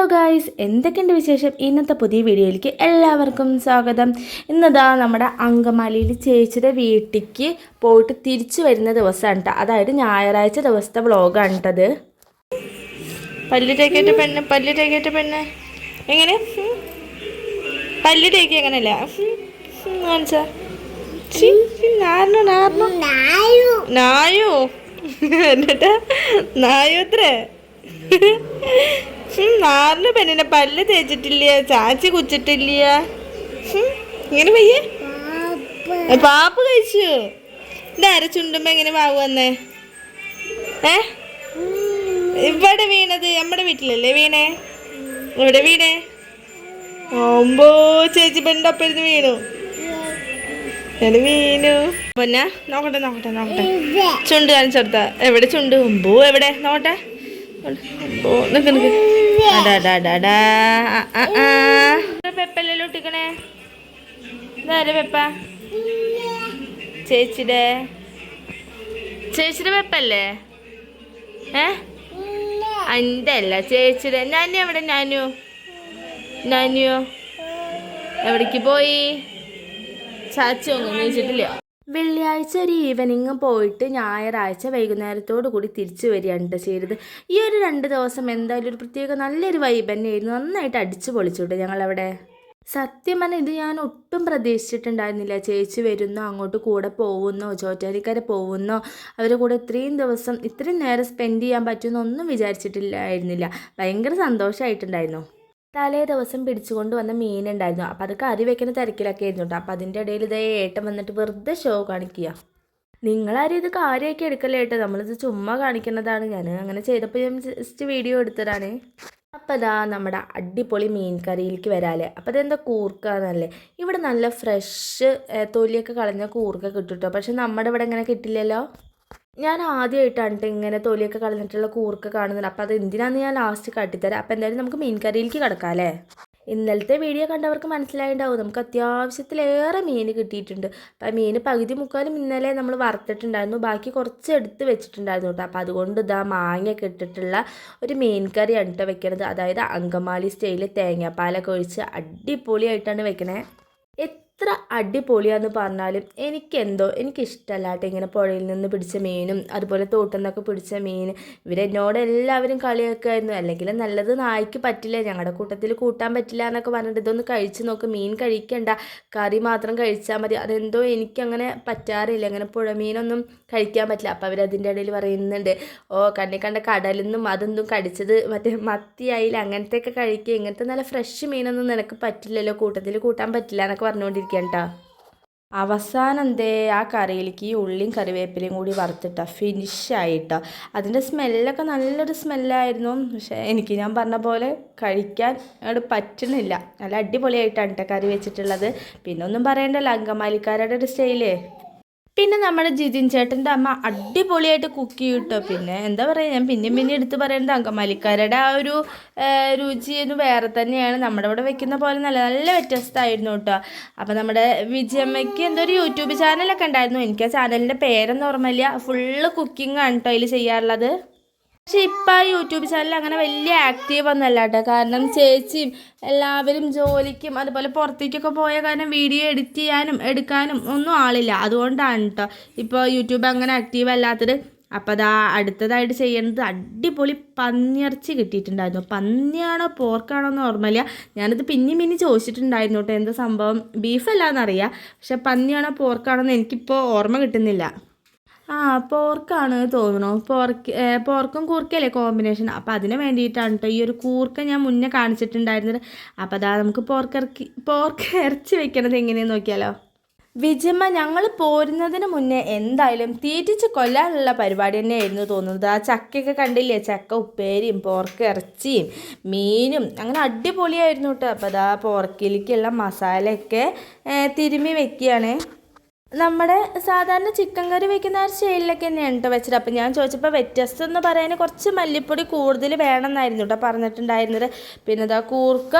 Hello guys, എന്തൊക്കെയുണ്ട് വിശേഷം? ഇന്നത്തെ പുതിയ വീഡിയോയിലേക്ക് എല്ലാവർക്കും സ്വാഗതം. ഇന്നതാ നമ്മുടെ അങ്കമാലിയിൽ ചേച്ചിയുടെ വീട്ടിലേക്ക് പോയിട്ട് തിരിച്ചു വരുന്ന ദിവസമാണ് കേട്ടോ. അതായത് ഞായറാഴ്ച ദിവസത്തെ വ്ളോഗാണ് കേട്ടത്. പല്ല് തേക്കേറ്റ പെണ്ണ് എങ്ങനെ പല്ല് തേക്കി എങ്ങനെയല്ല കാണിച്ചാ നായോ എന്നിട്ടാ നായോ അത്രേ നാറിന് പെണ്ണിനെ പല്ല് തേച്ചിട്ടില്ല, ചാച്ചി കുച്ചിട്ടില്ല. ഇങ്ങനെ പയ്യെ പാപ്പ് കഴിച്ചു. ഇതാര ചുണ്ടുമ്പോ എങ്ങനെ വാവ് വന്നേ? ഇവിടെ വീണത് നമ്മുടെ വീട്ടിലല്ലേ വീണേ? ഇവിടെ വീണേ? ഓമ്പോ ചേച്ചി പെണ്ണിന്റെ ഒപ്പം ഇരുന്ന് വീണു. വീണു പൊന്നാ. നോക്കട്ടെ ചുണ്ട് കാണിച്ചെടുത്താ. എവിടെ ചുണ്ട്? ഒമ്പോ എവിടെ നോക്കട്ടെ. പെപ്പല്ലോ ഒട്ടിക്കണേ. ഇതാരെ പെപ്പ? ചേച്ചിയുടെ പെപ്പല്ലേ? എൻ്റെ അല്ല ചേച്ചിയുടെ. ഞാനു എവിടെ? നാനിയോ എവിടേക്ക് പോയി? ചാച്ചി ഒന്നും ചോദിച്ചിട്ടില്ല. വെള്ളിയാഴ്ച ഒരു ഈവനിങ് പോയിട്ട് ഞായറാഴ്ച വൈകുന്നേരത്തോടു കൂടി തിരിച്ചു വരികയാണ് ചെയ്തത്. ഈ ഒരു 2 ദിവസം എന്തായാലും ഒരു പ്രത്യേക നല്ലൊരു വൈബ് തന്നെയായിരുന്നു. നന്നായിട്ട് അടിച്ചു പൊളിച്ചുവിട്ടു ഞങ്ങളവിടെ. സത്യം പറഞ്ഞാൽ ഇത് ഞാൻ ഒട്ടും പ്രതീക്ഷിച്ചിട്ടുണ്ടായിരുന്നില്ല. ചേച്ചി വരുന്നോ, അങ്ങോട്ട് കൂടെ പോകുന്നോ, ചോറ്റാനിക്കര പോകുന്നോ, അവരുടെ കൂടെ ഇത്രയും നേരം സ്പെൻഡ് ചെയ്യാൻ പറ്റുമെന്നൊന്നും വിചാരിച്ചിട്ടില്ലായിരുന്നില്ല. ഭയങ്കര സന്തോഷമായിട്ടുണ്ടായിരുന്നു. തലേ ദിവസം പിടിച്ചുകൊണ്ട് വന്ന മീനുണ്ടായിരുന്നു. അപ്പോൾ അത് കറി വെക്കുന്ന തിരക്കിലൊക്കെ ആയിരുന്നു കേട്ടോ. അപ്പോൾ അതിൻ്റെ ഇടയിൽ ഇതേ ഏട്ടൻ വന്നിട്ട് വെറുതെ ഷോ കാണിക്കുക. നിങ്ങളാരും ഇത് കാര്യമൊക്കെ എടുക്കല്ലേ ഏട്ടാ, നമ്മളിത് ചുമ്മാ കാണിക്കുന്നതാണ്. ഞാൻ അങ്ങനെ ചെയ്തപ്പോൾ ഞാൻ ജസ്റ്റ് വീഡിയോ എടുത്തതാണ്. അപ്പോൾ അതാ നമ്മുടെ അടിപൊളി മീൻ കറിയിലേക്ക് വരാല്ലേ. അപ്പോൾ അതെന്താ കൂർക്കാന്നല്ലേ. ഇവിടെ നല്ല ഫ്രഷ് തൊലിയൊക്കെ കളഞ്ഞ കൂർക്ക കിട്ടും കേട്ടോ. പക്ഷെ നമ്മുടെ ഇവിടെ ഇങ്ങനെ കിട്ടില്ലല്ലോ. ഞാൻ ആദ്യമായിട്ടാണ് ഇങ്ങനെ തൊലിയൊക്കെ കളഞ്ഞിട്ടുള്ള കൂർക്ക കാണുന്നത്. അപ്പോൾ അത് എന്തിനാന്ന് ഞാൻ ലാസ്റ്റ് കാട്ടിത്തരാം. അപ്പോൾ എന്തായാലും നമുക്ക് മീൻ കറിയിലേക്ക് കിടക്കാം അല്ലേ. ഇന്നലത്തെ വീഡിയോ കണ്ടവർക്ക് മനസ്സിലായിട്ടുണ്ടാവും, നമുക്ക് അത്യാവശ്യത്തിലേറെ മീൻ കിട്ടിയിട്ടുണ്ട്. അപ്പോൾ മീൻ പകുതി മുക്കാലും ഇന്നലെ നമ്മൾ വറുത്തിട്ടുണ്ടായിരുന്നു, ബാക്കി കുറച്ച് എടുത്ത് വെച്ചിട്ടുണ്ടായിരുന്നു കേട്ടോ. അപ്പോൾ അതുകൊണ്ട് ഇതാ മാങ്ങയൊക്കെ ഇട്ടിട്ടുള്ള ഒരു മീൻ കറിയാണ് കേട്ടോ വെക്കുന്നത്. അതായത് അങ്കമാലി സ്റ്റൈലിൽ തേങ്ങാപ്പാലൊക്കെ ഒഴിച്ച് അടിപൊളിയായിട്ടാണ് വെക്കണേ. എത്ര അടിപൊളിയാന്ന് പറഞ്ഞാലും എനിക്കിഷ്ടമല്ല കേട്ടോ ഇങ്ങനെ പുഴയിൽ നിന്ന് പിടിച്ച മീനും അതുപോലെ തോട്ടിൽ നിന്നൊക്കെ പിടിച്ച മീൻ. ഇവരെന്നോട് എല്ലാവരും കളിയാക്കുമായിരുന്നു, അല്ലെങ്കിൽ നല്ലത് നായ്ക്ക് പറ്റില്ല, ഞങ്ങളുടെ കൂട്ടത്തിൽ കൂട്ടാൻ പറ്റില്ല എന്നൊക്കെ പറഞ്ഞിട്ട് ഇതൊന്ന് കഴിച്ച് നോക്ക്, മീൻ കഴിക്കണ്ട, കറി മാത്രം കഴിച്ചാൽ മതി. അതെന്തോ എനിക്കങ്ങനെ പറ്റാറില്ല, അങ്ങനെ പുഴമീനൊന്നും കഴിക്കാൻ പറ്റില്ല. അപ്പോൾ അവരതിൻ്റെ ഇടയിൽ പറയുന്നുണ്ട്, കണ്ണി കണ്ട കടലിൽ നിന്നും അതൊന്നും കടിച്ചത് മറ്റേ മത്തിയായില്ല, അങ്ങനത്തെയൊക്കെ കഴിക്കുക, ഇങ്ങനത്തെ നല്ല ഫ്രഷ് മീനൊന്നും നിനക്ക് പറ്റില്ലല്ലോ, കൂട്ടത്തിൽ കൂട്ടാൻ പറ്റില്ല എന്നൊക്കെ പറഞ്ഞുകൊണ്ടിരിക്കുക കേട്ടോ. അവസാനം എന്തേ ആ കറിയിലേക്ക് ഈ ഉള്ളിയും കറിവേപ്പിലയും കൂടി വറുത്തിട്ടാ ഫിനിഷായിട്ടോ. അതിൻ്റെ സ്മെല്ലൊക്കെ നല്ലൊരു സ്മെല്ലായിരുന്നു. പക്ഷേ ഞാൻ പറഞ്ഞ പോലെ കഴിക്കാൻ അങ്ങോട്ട് പറ്റുന്നില്ല. നല്ല അടിപൊളിയായിട്ടാണ് കേട്ടോ കറി വെച്ചിട്ടുള്ളത്. പിന്നെ ഒന്നും പറയണ്ടല്ലോ, അങ്കമാലിക്കാരുടെ ഒരു സ്റ്റൈലേ. പിന്നെ നമ്മുടെ ജിതിൻ ചേട്ടൻ്റെ അമ്മ അടിപൊളിയായിട്ട് കുക്ക് ചെയ്യും കേട്ടോ. പിന്നെ എന്താ പറയുക, ഞാൻ പിന്നെ എടുത്ത് പറയേണ്ടത് അങ്കമാലിക്കാരുടെ ആ ഒരു രുചിയൊന്നും വേറെ തന്നെയാണ്. നമ്മുടെ ഇവിടെ വെക്കുന്ന പോലെ നല്ല വ്യത്യസ്തമായിരുന്നു കേട്ടോ. അപ്പോൾ നമ്മുടെ വിജയമ്മയ്ക്ക് എന്തോ ഒരു യൂട്യൂബ് ചാനലൊക്കെ ഉണ്ടായിരുന്നു. എനിക്ക് ആ ചാനലിൻ്റെ പേരൊന്നും ഓർമ്മയില്ല. ഫുള്ള് കുക്കിംഗ് ആണ് കേട്ടോ അതിൽ ചെയ്യാറുള്ളത്. പക്ഷെ ഇപ്പം ആ യൂട്യൂബ് ചാനൽ അങ്ങനെ വലിയ ആക്റ്റീവ് ഒന്നല്ല കേട്ടോ. കാരണം ചേച്ചിയും എല്ലാവരും ജോലിക്കും അതുപോലെ പുറത്തേക്കൊക്കെ പോയ കാരണം വീഡിയോ എഡിറ്റ് ചെയ്യാനും എടുക്കാനും ഒന്നും ആളില്ല. അതുകൊണ്ടാണ് കേട്ടോ ഇപ്പോൾ യൂട്യൂബ് അങ്ങനെ ആക്റ്റീവ് അല്ലാത്തത്. അപ്പോൾ അതാ അടുത്തതായിട്ട് ചെയ്യുന്നത് അടിപൊളി പന്നിയിറച്ചി കിട്ടിയിട്ടുണ്ടായിരുന്നു. പന്നിയാണോ പോർക്കാണോ എന്ന് ഓർമ്മയില്ല. ഞാനത് പിന്നെ ചോദിച്ചിട്ടുണ്ടായിരുന്നു കേട്ടോ എന്താ സംഭവം. ബീഫല്ലാന്നറിയാം, പക്ഷെ പന്നിയാണോ പോർക്കാണോ എന്ന് എനിക്കിപ്പോൾ ഓർമ്മ കിട്ടുന്നില്ല. പോർക്കാണ് തോന്നുന്നു. പോർക്കും കൂർക്കയല്ലേ കോമ്പിനേഷൻ. അപ്പോൾ അതിന് വേണ്ടിയിട്ടാണ് കേട്ടോ ഈ ഒരു കൂർക്ക ഞാൻ മുന്നേ കാണിച്ചിട്ടുണ്ടായിരുന്നത്. അപ്പോൾ അതാ നമുക്ക് പോർക്ക് ഇറച്ചി വെക്കണത് എങ്ങനെയെന്ന് നോക്കിയാലോ. വിജയമ്മ ഞങ്ങൾ പോരുന്നതിന് മുന്നേ എന്തായാലും തീറ്റിച്ച് കൊല്ലാനുള്ള പരിപാടി തന്നെയായിരുന്നു തോന്നുന്നത്. ആ ചക്കയൊക്കെ കണ്ടില്ലേ, ചക്ക ഉപ്പേരിയും പോർക്ക് ഇറച്ചിയും മീനും അങ്ങനെ അടിപൊളിയായിരുന്നു കേട്ടോ. അപ്പോൾ അതാ പോർക്കിലേക്കുള്ള മസാലയൊക്കെ തിരുമ്മി വെക്കുകയാണ്. നമ്മുടെ സാധാരണ ചിക്കൻ കറി വെക്കുന്ന ആ സ്റ്റൈലിലൊക്കെ തന്നെയാണ് കേട്ടോ വെച്ചത്. അപ്പോൾ ഞാൻ ചോദിച്ചപ്പോൾ വ്യത്യസ്തം എന്ന് പറയാൻ കുറച്ച് മല്ലിപ്പൊടി കൂടുതൽ വേണമെന്നായിരുന്നു കേട്ടോ പറഞ്ഞിട്ടുണ്ടായിരുന്നത്. പിന്നെ ഇതാ കൂർക്ക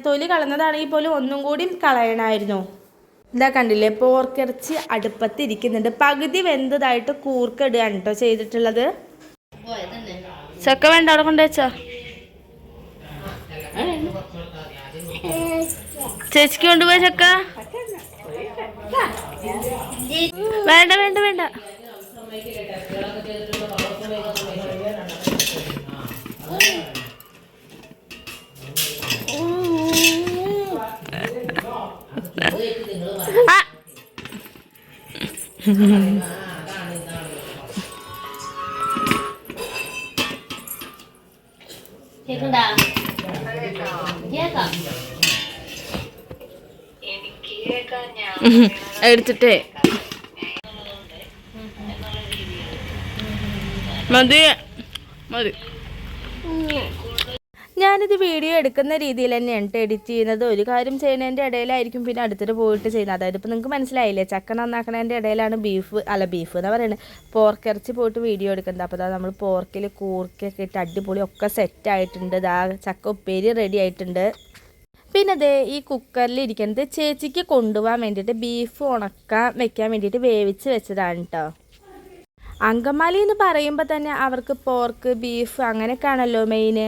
തൊലി കളഞ്ഞതാണെങ്കിൽ പോലും ഒന്നും കൂടി കളയണമായിരുന്നു. ഇതാ കണ്ടില്ലേ, പോർക്കിറച്ചി അടുപ്പത്തിരിക്കുന്നുണ്ട്. പകുതി വെന്തതായിട്ട് കൂർക്ക ഇടുകയാണ് കേട്ടോ ചെയ്തിട്ടുള്ളത്. ചക്ക വേണ്ട അവിടെ കൊണ്ടുവച്ചോ. ചേച്ചിക്ക് കൊണ്ടുപോയ ചക്ക. വേണ്ട വേണ്ട വേണ്ട. എടുത്തിട്ടേ മതി മതി. ഞാനിത് വീഡിയോ എടുക്കുന്ന രീതിയിൽ തന്നെയാണ് എഡിറ്റ് ചെയ്യുന്നത്. ഒരു കാര്യം ചെയ്യുന്നതിൻ്റെ ഇടയിലായിരിക്കും പിന്നെ അടുത്തിട്ട് പോയിട്ട് ചെയ്യുന്നത്. അതായത് ഇപ്പോൾ നിങ്ങൾക്ക് മനസ്സിലായില്ലേ, ചക്ക നന്നാക്കണതിൻ്റെ ഇടയിലാണ് ബീഫ് എന്ന് പറയുന്നത്, പോർക്കിറച്ചി പോയിട്ട് വീഡിയോ എടുക്കുന്നത്. അപ്പോൾ അതാ നമ്മൾ പോർക്കിൽ കൂർക്കൊക്കെ ഇട്ട് അടിപൊളി ഒക്കെ സെറ്റായിട്ടുണ്ട്. ഇതാ ചക്ക ഉപ്പേരി റെഡി ആയിട്ടുണ്ട്. പിന്നെ അതേ ഈ കുക്കറിൽ ഇരിക്കുന്നത് ചേച്ചിക്ക് കൊണ്ടുപോകാൻ വേണ്ടിയിട്ട് ബീഫ് ഉണക്കാൻ വെക്കാൻ വേണ്ടിയിട്ട് വേവിച്ച് വെച്ചതാണ് കേട്ടോ. അങ്കമാലി എന്ന് പറയുമ്പോൾ തന്നെ അവർക്ക് പോർക്ക് ബീഫ് അങ്ങനെയൊക്കെയാണല്ലോ മെയിന്.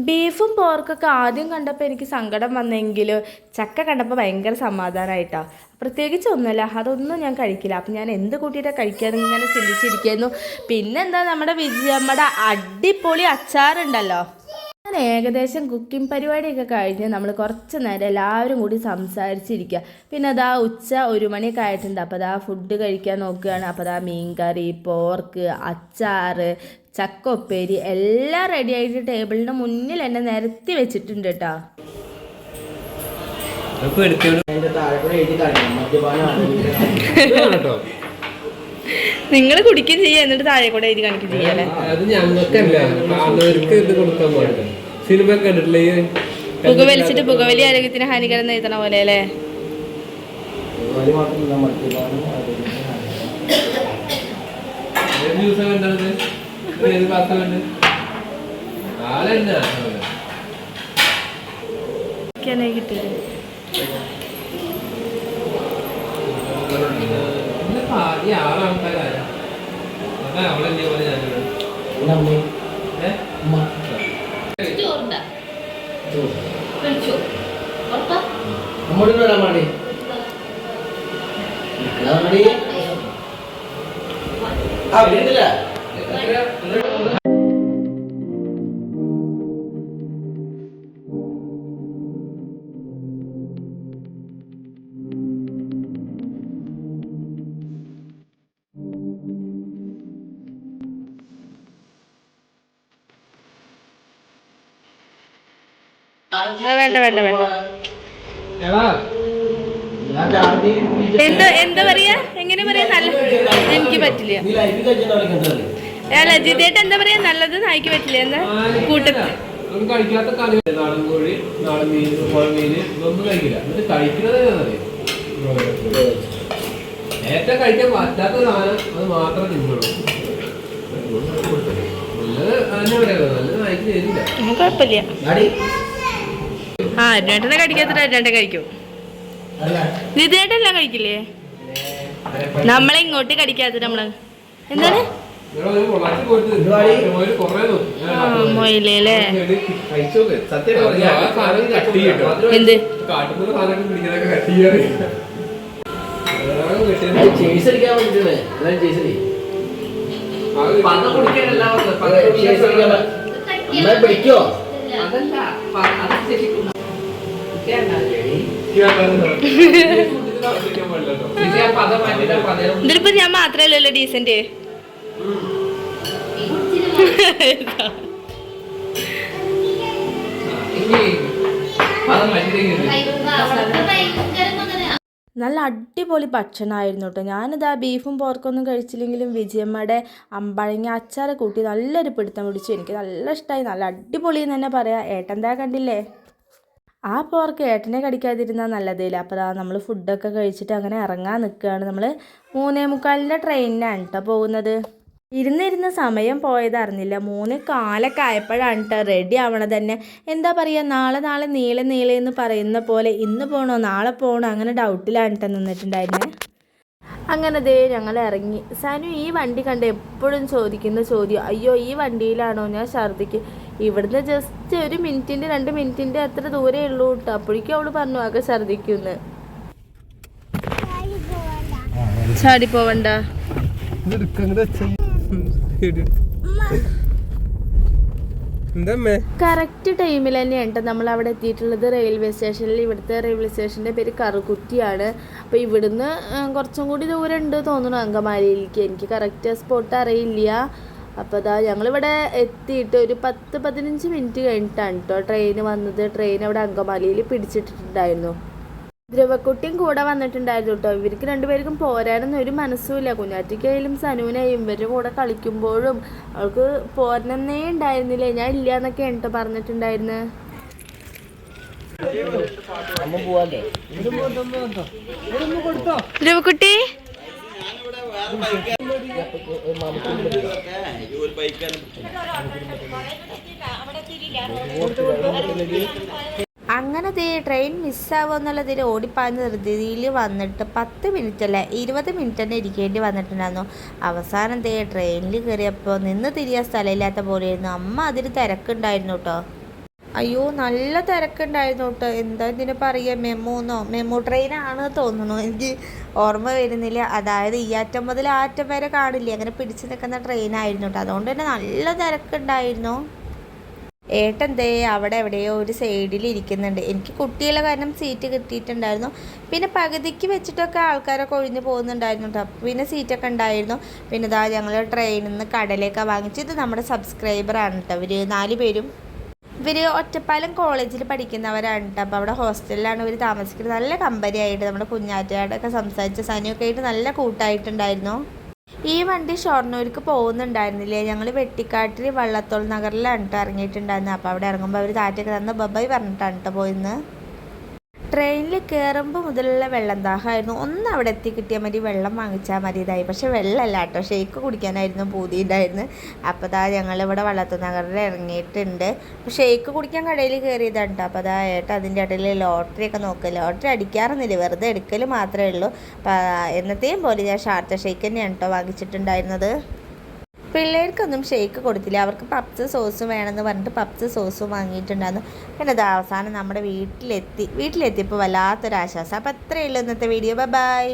ബീഫും പോർക്കൊക്കെ ആദ്യം കണ്ടപ്പോൾ എനിക്ക് സങ്കടം വന്നെങ്കിലും ചക്ക കണ്ടപ്പോൾ ഭയങ്കര സമാധാനമായിട്ടാണ്. പ്രത്യേകിച്ച് ഒന്നുമല്ല, അതൊന്നും ഞാൻ കഴിക്കില്ല. അപ്പം ഞാൻ എന്ത് കൂട്ടിയിട്ടാണ് കഴിക്കാമെന്ന് ഇങ്ങനെ ചിന്തിച്ചിരിക്കുന്നു. പിന്നെന്താ നമ്മുടെ വിജയമ്മയുടെ അടിപൊളി അച്ചാറുണ്ടല്ലോ. ഞാൻ ഏകദേശം കുക്കിംഗ് പരിപാടിയൊക്കെ കഴിഞ്ഞ് നമ്മൾ കുറച്ച് നേരം എല്ലാവരും കൂടി സംസാരിച്ചിരിക്കുക. പിന്നെ അതാ ഉച്ച 1 മണിയൊക്കെ ആയിട്ടുണ്ട്. അപ്പോൾ അതാ ഫുഡ് കഴിക്കാൻ നോക്കുകയാണ്. അപ്പോൾ അതാ മീൻകറി, പോർക്ക്, അച്ചാറ്, ചക്ക ഉപ്പേരി എല്ലാം റെഡി ആയിട്ട് ടേബിളിൻ്റെ മുന്നിൽ എന്നെ നിരത്തി വെച്ചിട്ടുണ്ട് കേട്ടോ. നിങ്ങൾ കുടിക്കുകയും ചെയ്യുക, എന്നിട്ട് താഴെ കൂടെ എഴുതി കാണിക്കുകയും ചെയ്യാല്ലേ. പുക വലിച്ചിട്ട് പുകവലി ആരോഗ്യത്തിന് ഹാനികരം എഴുതണ പോലെ അല്ലേ. കിട്ടിയത് വേണ്ട വേണ്ട വേണ്ട. എന്താ പറയാ, എങ്ങനെ പറയാ, നല്ല എനിക്ക് പറ്റില്ല. ലജിതേട്ട് എന്താ പറയാ, നല്ലത് നായിക്ക് പറ്റില്ല. എന്താ കൂട്ടത്തിൽ കഴിക്കാത്ത നാടൻ കോഴി, നാടൻ മീൻ, മീൻ ഇതൊന്നും കഴിക്കില്ല. എന്നിട്ട് കഴിക്കുന്നത് ഏറ്റവും കഴിക്കാൻ പറ്റാത്ത സാധനം അത് മാത്രം തിന്നുള്ളൂ. നല്ലത് തന്നെ പറയാ, നല്ലത് നായിക്ക് തരില്ല. കുഴപ്പമില്ല. ആ അരുണേട്ടനെ കടിക്കാത്തിട്ട് അരുണേട്ടൻ കഴിക്കും. നിതേട്ടനെല്ലാം കഴിക്കില്ലേ? നമ്മളെ ഇങ്ങോട്ട് കടിക്കാത്ത നമ്മള് എന്താണ് മൊയിലേ എന്ത് ഇതിലിപ്പോ ഞാൻ മാത്രല്ലല്ലോ ഡീസന്റ്. നല്ല അടിപൊളി ഭക്ഷണമായിരുന്നു കേട്ടോ. ഞാനിതാ ബീഫും പോർക്കൊന്നും കഴിച്ചില്ലെങ്കിലും വിജയമ്മയുടെ അമ്പഴങ്ങ അച്ചാറ് കൂട്ടി നല്ലൊരു പിടുത്തം പിടിച്ചു. എനിക്ക് നല്ല ഇഷ്ടമായി, നല്ല അടിപൊളി എന്ന് തന്നെ പറയാം. ഏട്ടൻ്റെ കണ്ടില്ലേ, ആ പോർക്ക് ഏട്ടനെ കടിക്കാതിരുന്നാൽ നല്ലതില്ല. അപ്പോൾ അതാ നമ്മൾ ഫുഡൊക്കെ കഴിച്ചിട്ട് അങ്ങനെ ഇറങ്ങാൻ നിൽക്കുകയാണ്. നമ്മൾ 3:45 ട്രെയിനിനാണ് കേട്ടോ പോകുന്നത്. ഇരുന്നിരുന്ന സമയം പോയത് അറിഞ്ഞില്ല. 3:15 ആയപ്പോഴാണ് കേട്ടോ റെഡി ആവണത് തന്നെ. എന്താ പറയുക, നാളെ നീളെ എന്ന് പറയുന്ന പോലെ ഇന്ന് പോകണോ നാളെ പോകണോ അങ്ങനെ ഡൗട്ടിലാണ് കേട്ടോ നിന്നിട്ടുണ്ടായിരുന്നത്. അങ്ങനെ ദേ ഞങ്ങൾ ഇറങ്ങി. സനു ഈ വണ്ടി കണ്ട് എപ്പോഴും ചോദിക്കുന്ന ചോദ്യം, അയ്യോ ഈ വണ്ടിയിലാണോ ഞാൻ ഛർദ്ദിക്കും. ഇവിടുന്ന് ജസ്റ്റ് 1 മിനിറ്റിൻ്റെ 2 മിനിറ്റിൻ്റെ അത്ര ദൂരേ ഉള്ളൂ കേട്ടോ. അപ്പോഴേക്കും അവള് പറഞ്ഞു ആകെ ഛർദ്ദിക്കുന്ന്. ചാടി പോവണ്ട. കറക്റ്റ് ടൈമിൽ തന്നെയാണ് നമ്മൾ അവിടെ എത്തിയിട്ടുള്ളത്. റെയിൽവേ സ്റ്റേഷനിൽ. ഇവിടുത്തെ റെയിൽവേ സ്റ്റേഷൻ്റെ പേര് കറുകുറ്റിയാണ്. അപ്പോൾ ഇവിടുന്ന് കുറച്ചും കൂടി ദൂരം ഉണ്ട് തോന്നുന്നു അങ്കമാലിയിലേക്ക്. എനിക്ക് കറക്റ്റ് സ്പോട്ട് അറിയില്ല. അപ്പോൾ അതാ ഞങ്ങളിവിടെ എത്തിയിട്ട് ഒരു 10-15 മിനിറ്റ് കഴിഞ്ഞിട്ടാണ് കേട്ടോ ട്രെയിൻ വന്നത്. ട്രെയിൻ അവിടെ അങ്കമാലിയിൽ പിടിച്ചിട്ടിട്ടുണ്ടായിരുന്നു. ധ്രുവക്കുട്ടിയും കൂടെ വന്നിട്ടുണ്ടായിരുന്നു കേട്ടോ. ഇവർക്ക് 2 പേർക്കും പോരാനൊന്നും ഒരു മനസ്സുമില്ല. കുഞ്ഞാറ്റിക്കായാലും സനുവിനായും ഇവരുടെ കൂടെ കളിക്കുമ്പോഴും അവൾക്ക് പോരണമെന്നേ ഉണ്ടായിരുന്നില്ലേ. ഞാൻ ഇല്ല എന്നൊക്കെ കേട്ടോ പറഞ്ഞിട്ടുണ്ടായിരുന്നു. ധ്രുവക്കുട്ടി അങ്ങനെ ട്രെയിൻ മിസ്സാവുക എന്നുള്ളതിൽ ഓടിപ്പാഞ്ഞ ധൃതിയിൽ വന്നിട്ട് 10 മിനിറ്റ് അല്ല 20 മിനിറ്റ് തന്നെ ഇരിക്കേണ്ടി വന്നിട്ടുണ്ടായിരുന്നു. അവസാനം ട്രെയിനിൽ കയറിയപ്പോൾ നിന്ന് തിരിയാൻ സ്ഥലമില്ലാത്ത പോലെയായിരുന്നു. അമ്മ അതിന് തിരക്കുണ്ടായിരുന്നു കേട്ടോ. അയ്യോ നല്ല തിരക്കുണ്ടായിരുന്നു കേട്ടോ. എന്താ ഇതിന് പറയുക, മെമു ട്രെയിനാണ് തോന്നുന്നു. എനിക്ക് ഓർമ്മ വരുന്നില്ല. അതായത് ഈ അറ്റം മുതൽ ആ അറ്റം വരെ കാണില്ലേ, അങ്ങനെ പിടിച്ച് നിൽക്കുന്ന ട്രെയിനായിരുന്നു കേട്ടോ. അതുകൊണ്ട് തന്നെ നല്ല തിരക്കുണ്ടായിരുന്നു. ഏട്ടൻ അവിടെ എവിടെയോ ഒരു സൈഡിൽ ഇരിക്കുന്നുണ്ട്. എനിക്ക് കുട്ടികളെ കാരണം സീറ്റ് കിട്ടിയിട്ടുണ്ടായിരുന്നു. പിന്നെ പകുതിക്ക് വെച്ചിട്ടൊക്കെ ആൾക്കാരൊക്കെ ഒഴിഞ്ഞു പോകുന്നുണ്ടായിരുന്നു കേട്ടോ. പിന്നെ സീറ്റൊക്കെ ഉണ്ടായിരുന്നു. പിന്നെ ഞങ്ങൾ ട്രെയിനിൽ നിന്ന് കടലയൊക്കെ വാങ്ങിച്ചു. ഇത് നമ്മുടെ സബ്സ്ക്രൈബറാണ് കേട്ടോ. ഇവർ 4 പേരും. ഇവർ ഒറ്റപ്പാലം കോളേജിൽ പഠിക്കുന്നവരാണ് കേട്ടോ. അപ്പോൾ അവിടെ ഹോസ്റ്റലിലാണ് ഇവർ താമസിക്കുന്നത്. നല്ല കമ്പനി ആയിട്ട് നമ്മുടെ കുഞ്ഞാറ്റയോടൊക്കെ സംസാരിച്ച സനിയൊക്കെ ആയിട്ട് നല്ല കൂട്ടായിട്ടുണ്ടായിരുന്നു. ഈ വണ്ടി ഷൊർണൂർക്ക് പോകുന്നുണ്ടായിരുന്നില്ലേ. ഞങ്ങൾ വെട്ടിക്കാട്ടിൽ വള്ളത്തോൾ നഗറിലാണ് കേട്ടോ ഇറങ്ങിയിട്ടുണ്ടായിരുന്നത്. അപ്പോൾ അവിടെ ഇറങ്ങുമ്പോൾ അവർ താറ്റൊക്കെ തന്ന് ബബായ് പറഞ്ഞിട്ടാണ് കേട്ടോ പോയിന്ന്. ട്രെയിനിൽ കയറുമ്പോൾ മുതലുള്ള വെള്ളം ദാഹമായിരുന്നു. ഒന്ന് അവിടെ എത്തി കിട്ടിയാൽ മതി, വെള്ളം വാങ്ങിച്ചാൽ മതി ഇതായി. പക്ഷെ വെള്ളമല്ല കേട്ടോ, ഷേക്ക് കുടിക്കാനായിരുന്നു പൂതിയുണ്ടായിരുന്നു. അപ്പോൾ ഞങ്ങളിവിടെ വള്ളത്തോൾ നഗറിൽ ഇറങ്ങിയിട്ടുണ്ട്. അപ്പോൾ ഷേക്ക് കുടിക്കാൻ കടയിൽ കയറിയതാണ് കേട്ടോ. അപ്പോൾ ഏട്ടാ അതിൻ്റെ ഇടയിൽ ലോട്ടറി ഒക്കെ നോക്കുക. ലോട്ടറി അടിക്കാറൊന്നുമില്ല, വെറുതെ എടുക്കൽ മാത്രമേ ഉള്ളൂ. അപ്പോൾ എന്നത്തെയും പോലെ ഞാൻ ഷാർജ ഷേക്ക് തന്നെയാണ് കേട്ടോ വാങ്ങിച്ചിട്ടുണ്ടായിരുന്നത്. പിള്ളേർക്കൊന്നും ഷേക്ക് കൊടുത്തില്ല. അവർക്ക് പപ്സ് സോസും വേണമെന്ന് പറഞ്ഞിട്ട് പപ്സ് സോസും വാങ്ങിയിട്ടുണ്ടായിരുന്നു. പിന്നെ അവസാനം നമ്മുടെ വീട്ടിലെത്തിയപ്പോൾ വല്ലാത്തൊരാശ്വാസം. അപ്പോൾ അത്രയേ ഉള്ളൂ ഇന്നത്തെ വീഡിയോ. ബൈ.